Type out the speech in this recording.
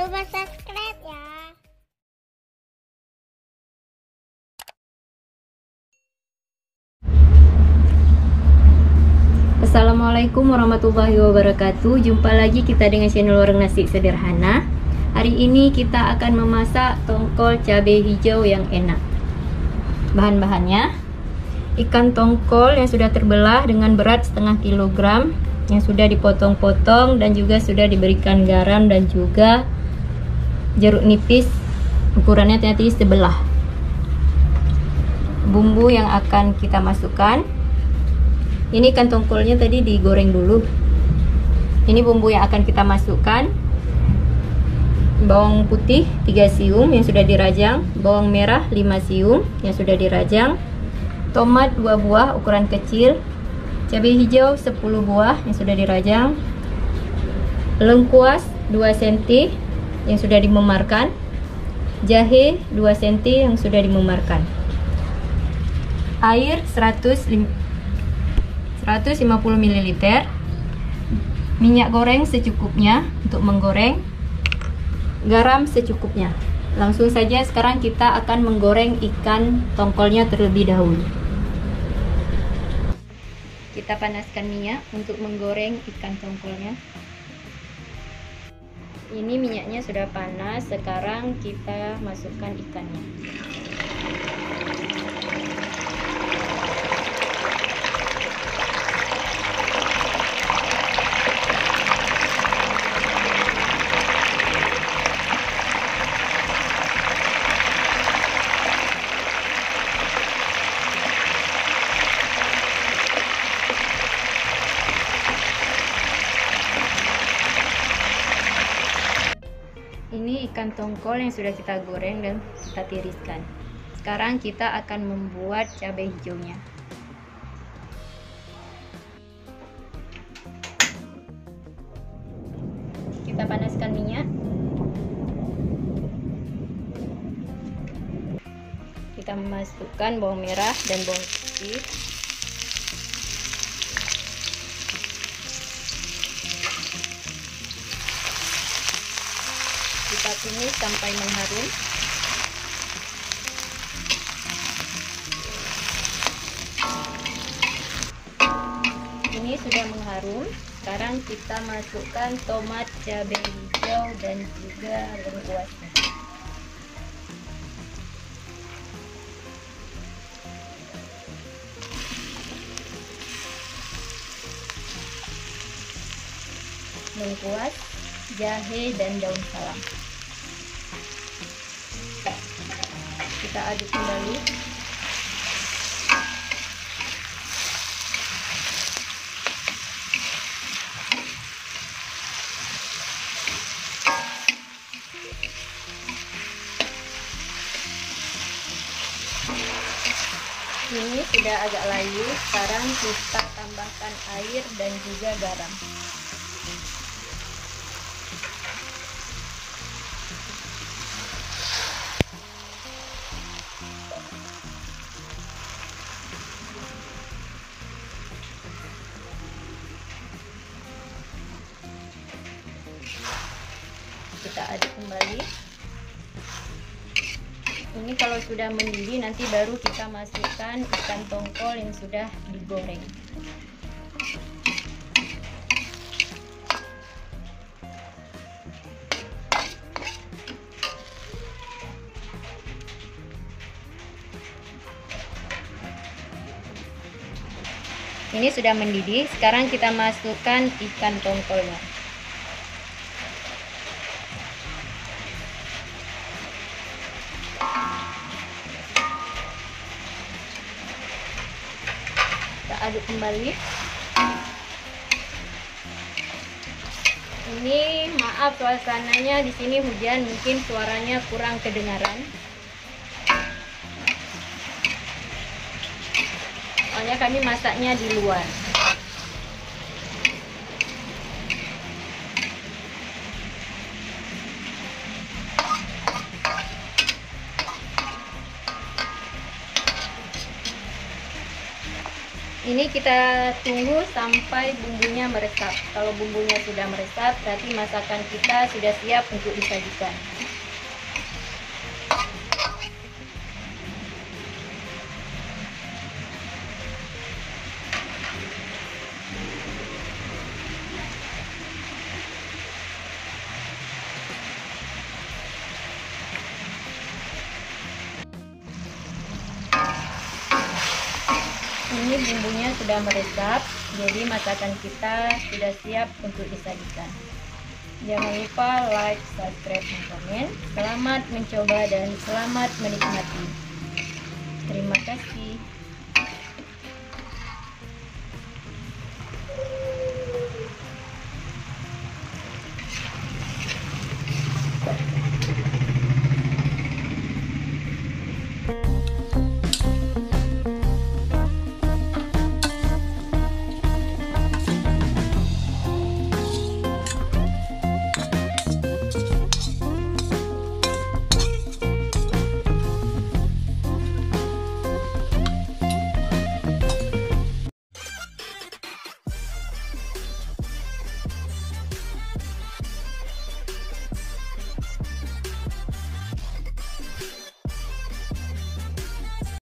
lupa subscribe ya. Assalamualaikum warahmatullahi wabarakatuh. Jumpa lagi kita dengan channel Warung Nasi Sederhana. Hari ini kita akan memasak tongkol cabai hijau yang enak. Bahan-bahannya: ikan tongkol yang sudah terbelah dengan berat setengah kilogram, yang sudah dipotong-potong dan juga sudah diberikan garam dan juga jeruk nipis ukurannya tadi sebelah. Bumbu yang akan kita masukkan: ini ikan tongkolnya tadi digoreng dulu. Ini bumbu yang akan kita masukkan: bawang putih 3 siung yang sudah dirajang, bawang merah 5 siung yang sudah dirajang, tomat 2 buah ukuran kecil, cabai hijau 10 buah yang sudah dirajang, lengkuas 2 cm yang sudah dimemarkan, jahe 2 cm yang sudah dimemarkan, air 150 ml, minyak goreng secukupnya untuk menggoreng, garam secukupnya. Langsung saja sekarang kita akan menggoreng ikan tongkolnya terlebih dahulu. Kita panaskan minyak untuk menggoreng ikan tongkolnya. Ini minyaknya sudah panas, sekarang kita masukkan ikannya. Ini ikan tongkol yang sudah kita goreng dan kita tiriskan. Sekarang kita akan membuat cabai hijaunya. Kita panaskan minyak. Kita masukkan bawang merah dan bawang putih. Kita tumis sampai mengharum. Ini sudah mengharum. Sekarang kita masukkan tomat, cabai hijau dan juga lengkuasnya. Lengkuas, jahe dan daun salam. Kita aduk kembali. Ini sudah agak layu. Sekarang kita tambahkan air dan juga garam. Kita aduk kembali. Ini kalau sudah mendidih, nanti baru kita masukkan ikan tongkol yang sudah digoreng. Ini sudah mendidih. Sekarang kita masukkan ikan tongkolnya. Kita aduk kembali. Ini maaf suasananya di sini hujan, mungkin suaranya kurang kedengaran. Soalnya kami masaknya di luar. Ini kita tunggu sampai bumbunya meresap. Kalau bumbunya sudah meresap, berarti masakan kita sudah siap untuk disajikan. Ini bumbunya sudah meresap, jadi masakan kita sudah siap untuk disajikan. Jangan lupa like, subscribe, dan komen. Selamat mencoba dan selamat menikmati. Terima kasih.